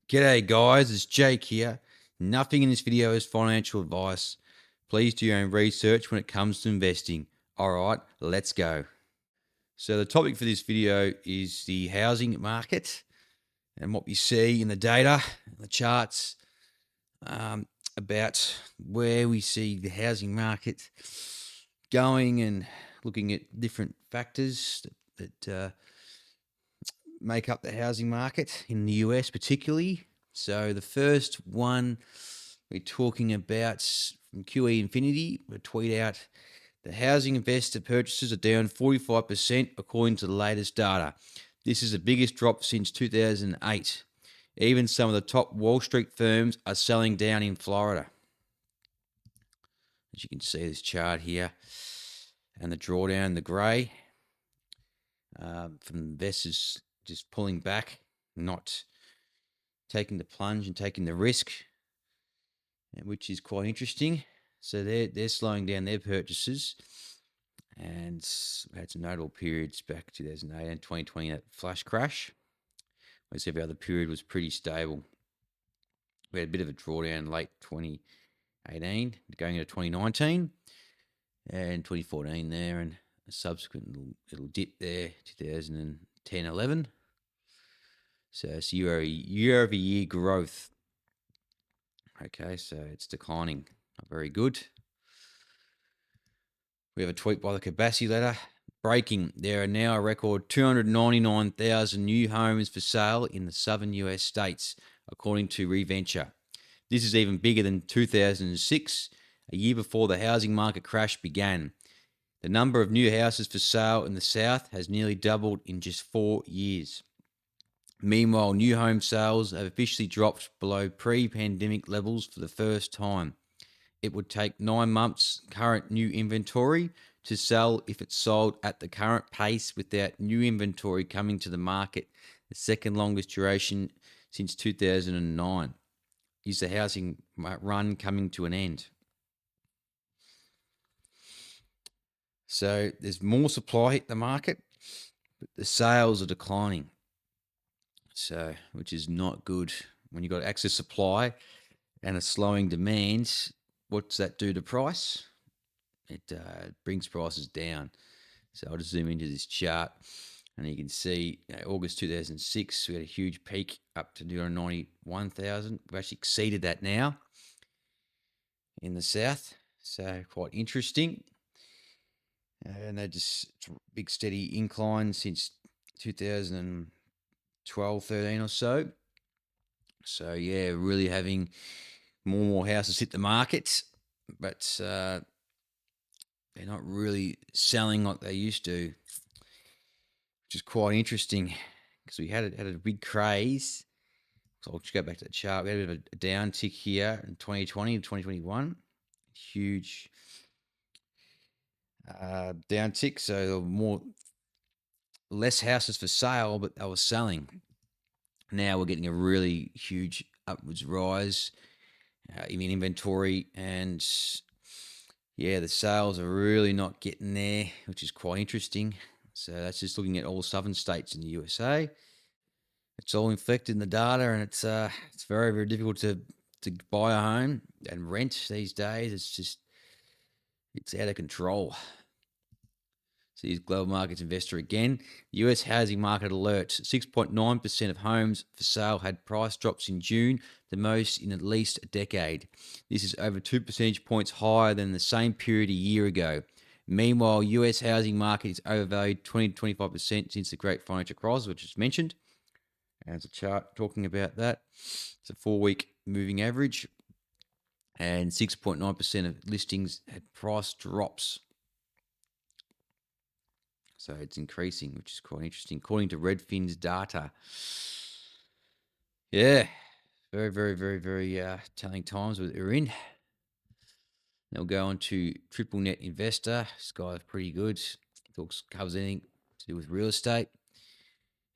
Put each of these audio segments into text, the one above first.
G'day guys, it's Jake here. Nothing in this video is financial advice. Please do your own research when it comes to investing. Alright, let's go. So the topic for this video is the housing market and what we see in the data, the charts, about where we see the housing market going and looking at different factors that make up the housing market in the US particularly. So the first one we're talking about from QE Infinity, we tweet out the housing investor purchases are down 45% according to the latest data. This is the biggest drop since 2008. Even some of the top Wall Street firms are selling down in Florida. As you can see, this chart here and the drawdown, the grey, from investors just pulling back, not taking the plunge and taking the risk, which is quite interesting. So they're slowing down their purchases, and we had some notable periods back 2008 and 2020, that flash crash. Whereas every other period was pretty stable. We had a bit of a drawdown late 2018, going into 2019, and 2014 there, and a subsequent little dip there, 2010, 11. So it's year-over-year growth. Okay, so it's declining. Not very good. We have a tweet by the Kabasi letter. Breaking. There are now a record 299,000 new homes for sale in the southern US states, according to ReVenture. This is even bigger than 2006, a year before the housing market crash began. The number of new houses for sale in the South has nearly doubled in just 4 years. Meanwhile, new home sales have officially dropped below pre-pandemic levels for the first time. It would take 9 months current new inventory to sell if it's sold at the current pace without new inventory coming to the market, the second longest duration since 2009. Is the housing run coming to an end? So there's more supply hit the market, but the sales are declining. So, which is not good. When you've got excess supply and a slowing demand, what does that do to price? It brings prices down. So I'll just zoom into this chart, and you can see August 2006, we had a huge peak up to 291,000. We've actually exceeded that now in the South. So quite interesting. And they just big steady incline since 2012, 13 or so. So yeah, really having more and more houses hit the market, but they're not really selling like they used to, which is quite interesting because we had a big craze. So I'll just go back to the chart. We had a bit of a down tick here in 2020 to 2021, huge down tick. So there were less houses for sale, but they were selling. Now we're getting a really huge upwards rise in inventory, and yeah, the sales are really not getting there, which is quite interesting. So that's just looking at all southern states in the USA. It's all inflected in the data, and it's very, very difficult to buy a home and rent these days. It's out of control. So here's Global Markets Investor again. US housing market alerts. 6.9% of homes for sale had price drops in June, the most in at least a decade. This is over 2 percentage points higher than the same period a year ago. Meanwhile, US housing market is overvalued 20 to 25% since the Great Financial Crisis, which is mentioned. And there's a chart talking about that. It's a 4-week moving average. And 6.9% of listings had price drops. So it's increasing, which is quite interesting. According to Redfin's data. Yeah, very, very, very, very telling times we're in. They'll go on to Triple Net Investor. This guy's pretty good. Covers anything to do with real estate,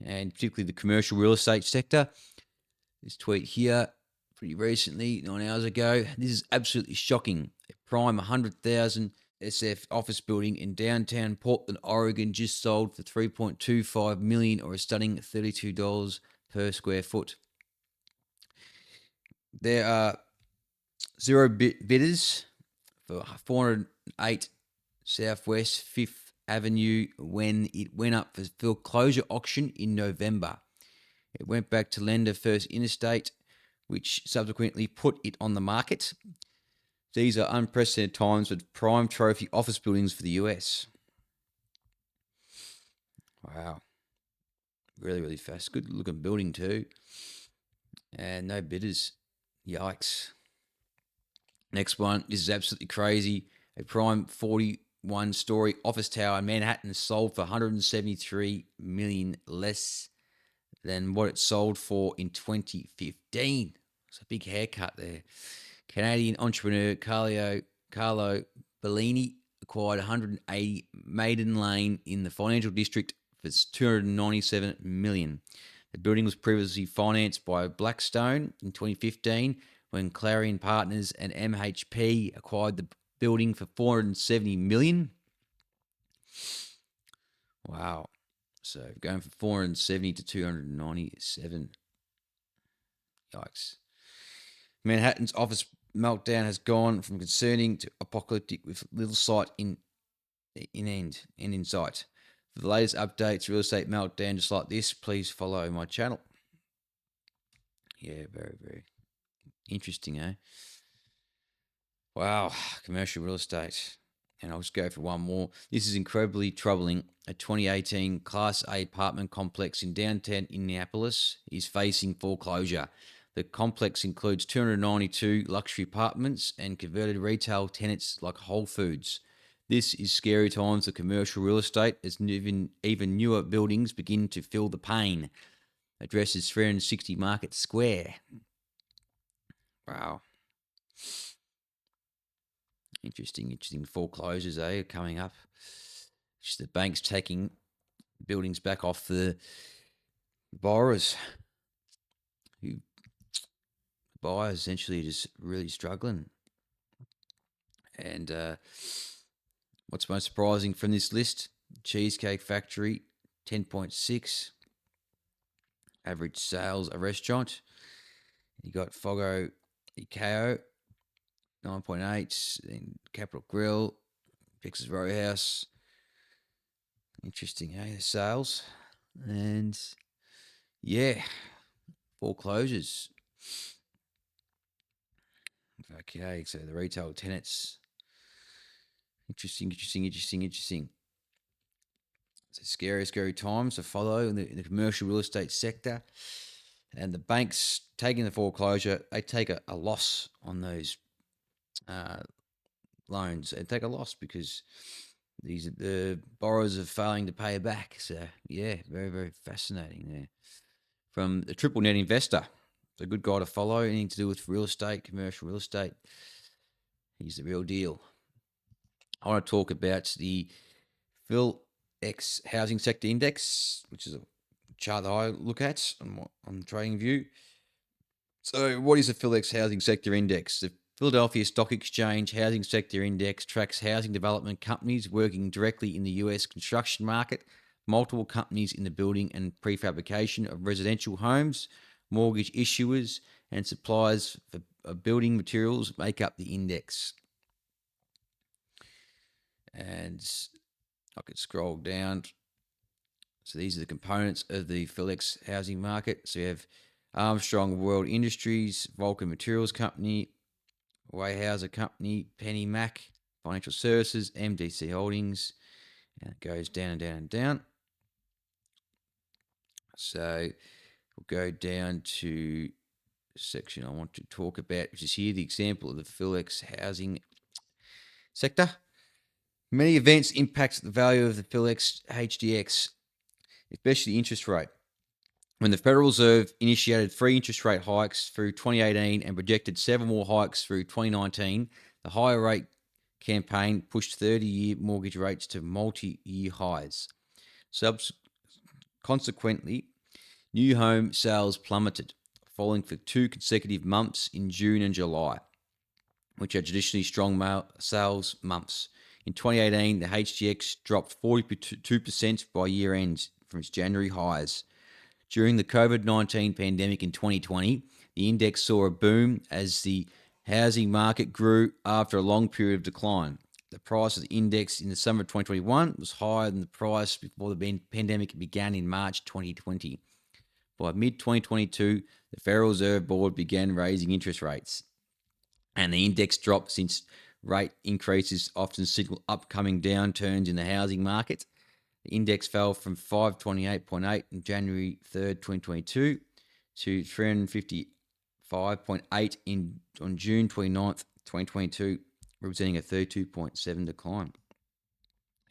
and particularly the commercial real estate sector. This tweet here, pretty recently, 9 hours ago. This is absolutely shocking. A prime 100,000 SF office building in downtown Portland, Oregon, just sold for $3.25 million, or a stunning $32 per square foot. There are zero bidders for 408 Southwest 5th Avenue when it went up for foreclosure auction in November. It went back to lender First Interstate, which subsequently put it on the market. These are unprecedented times with prime trophy office buildings for the US. Wow. Really, really fast. Good looking building too. And no bidders. Yikes. Next one. This is absolutely crazy. A prime 41-story office tower in Manhattan sold for $173 million less than what it sold for in 2015. It's a big haircut there. Canadian entrepreneur Carlo Bellini acquired 180 Maiden Lane in the financial district for $297 million. The building was previously financed by Blackstone in 2015 when Clarion Partners and MHP acquired the building for $470 million. Wow. So going from 470 to 297. Yikes. Manhattan's office meltdown has gone from concerning to apocalyptic with little sight in sight. For the latest updates, real estate meltdown just like this, please follow my channel. Yeah, very, very interesting, eh? Wow, commercial real estate. And I'll just go for one more. This is incredibly troubling. A 2018 Class A apartment complex in downtown Indianapolis is facing foreclosure. The complex includes 292 luxury apartments and converted retail tenants like Whole Foods. This is scary times for commercial real estate as even newer buildings begin to feel the pain. Address is 360 Market Square. Wow. Interesting foreclosures, coming up. Just the banks taking buildings back off the borrowers. Buyers essentially just really struggling. And what's most surprising from this list? Cheesecake Factory, 10.6. Average sales, a restaurant. You got Fogo Ikao, 9.8. Then Capital Grill, Texas Roadhouse. Interesting, the sales. And yeah, foreclosures. Okay, so the retail tenants. Interesting. It's a scary times to follow in the commercial real estate sector. And the banks taking the foreclosure, they take a loss on those loans. They take a loss because the borrowers are failing to pay back. So, yeah, very, very fascinating there. From the Triple Net Investor. It's a good guy to follow. Anything to do with real estate, commercial real estate. He's the real deal. I want to talk about the PhilX Housing Sector Index, which is a chart that I look at on TradingView. So what is the PhilX Housing Sector Index? The Philadelphia Stock Exchange Housing Sector Index tracks housing development companies working directly in the US construction market, multiple companies in the building and prefabrication of residential homes, mortgage issuers, and suppliers of building materials make up the index. And I could scroll down. So these are the components of the PhilX housing market. So you have Armstrong World Industries, Vulcan Materials Company, Weyerhaeuser Company, Penny Mac, Financial Services, MDC Holdings, and it goes down and down and down. So we'll go down to the section I want to talk about, which is here, the example of the PhilX housing sector. Many events impact the value of the PhilX HDX, especially interest rate. When the Federal Reserve initiated 3 interest rate hikes through 2018 and projected 7 more hikes through 2019, the higher rate campaign pushed 30-year mortgage rates to multi-year highs. Consequently, new home sales plummeted, falling for 2 consecutive months in June and July, which are traditionally strong sales months. In 2018, the HDX dropped 42% by year end from its January highs. During the COVID-19 pandemic in 2020, The index saw a boom as the housing market grew after a long period of decline. The price of the index in the summer of 2021 was higher than the price before the pandemic began in March 2020. By mid 2022, the Federal Reserve Board began raising interest rates, and the index dropped since rate increases often signal upcoming downturns in the housing market. The index fell from 528.8 on January 3rd, 2022 to 355.8 on June 29th, 2022, representing a 32.7 decline.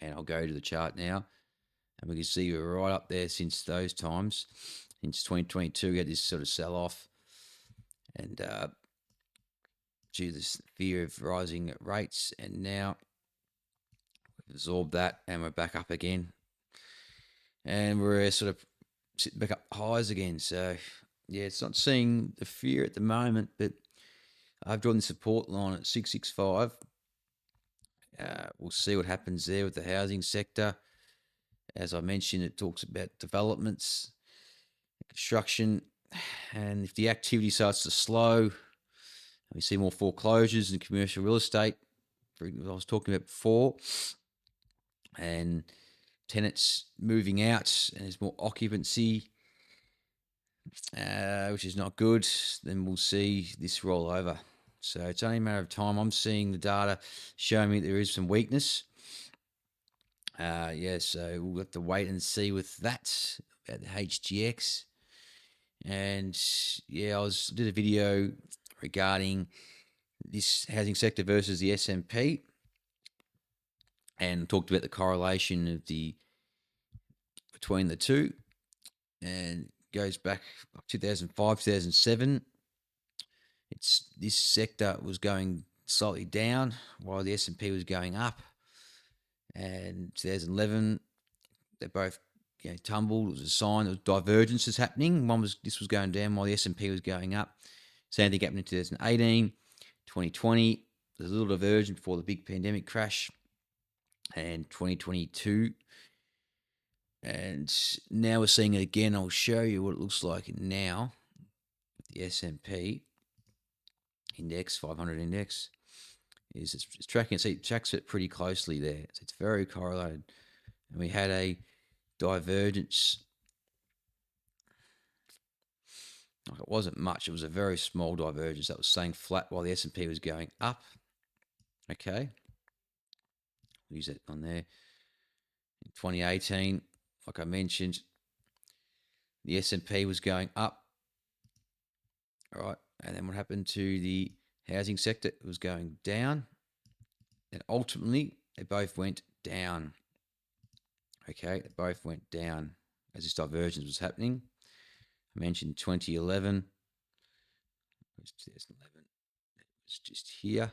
And I'll go to the chart now, and we can see we're right up there since those times. Since 2022, we had this sort of sell-off, and due to this fear of rising rates, and now we've absorbed that, and we're back up again. And we're sort of sitting back up highs again. So, yeah, it's not seeing the fear at the moment, but I've drawn the support line at 665. We'll see what happens there with the housing sector. As I mentioned, it talks about developments, construction, and if the activity starts to slow, we see more foreclosures in commercial real estate, I was talking about before, and tenants moving out, and there's more occupancy, which is not good, then we'll see this roll over. So it's only a matter of time. I'm seeing the data showing me there is some weakness. So we'll have to wait and see with that about the HGX. And yeah, I did a video regarding this housing sector versus the S&P, and talked about the correlation between the two, and goes back 2005, 2007. This sector was going slightly down while the S&P was going up. And 2011, they both tumbled. It was a sign of divergences happening. This was going down while the S&P was going up. Same thing happened in 2018, 2020. There's a little diversion before the big pandemic crash, and 2022. And now we're seeing it again. I'll show you what it looks like now. The S&P index, 500 index, it's tracking it. See, it tracks it pretty closely there. So it's very correlated. And we had a divergence. It wasn't much. It was a very small divergence that was staying flat while the S&P was going up. Okay. Use that on there. In 2018, like I mentioned, the S&P was going up. All right. And then what happened to the housing sector? It was going down. And ultimately, they both went down. Okay. They both went down as this divergence was happening. I mentioned 2011. It was 2011. It was just here.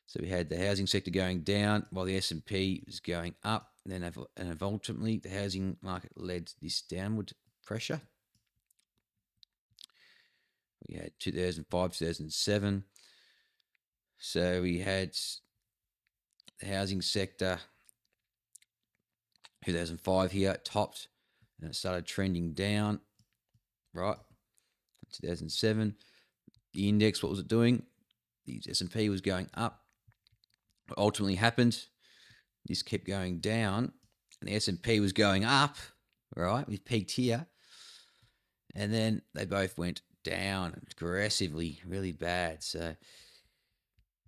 So we had the housing sector going down while the S&P was going up. And then ultimately, the housing market led this downward pressure. We had 2005, 2007. So we had the housing sector, 2005 here, topped, and it started trending down, right? 2007, the index, what was it doing? The S&P was going up. What ultimately happened, this kept going down, and the S&P was going up, right? We peaked here, and then they both went down aggressively, really bad. So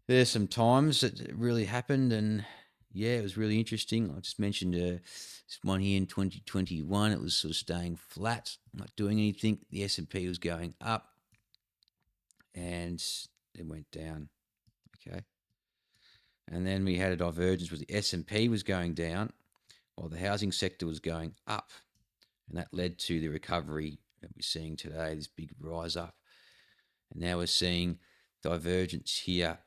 there's some times that it really happened, and yeah, it was really interesting. I just mentioned this one here in 2021. It was sort of staying flat, not doing anything. The S&P was going up, and it went down. Okay. And then we had a divergence where the S&P was going down while the housing sector was going up. And that led to the recovery that we're seeing today, this big rise up. And now we're seeing divergence here,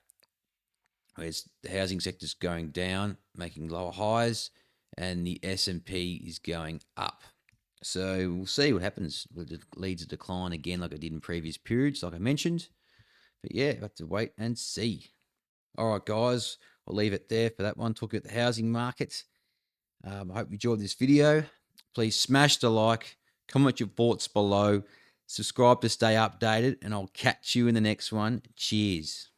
where the housing sector is going down, making lower highs, and the S&P is going up. So we'll see what happens. It leads to decline again like I did in previous periods, like I mentioned. But yeah, we'll have to wait and see. All right, guys, I'll leave it there for that one. Talking about the housing market. I hope you enjoyed this video. Please smash the like, comment your thoughts below, Subscribe to stay updated, and I'll catch you in the next one. Cheers.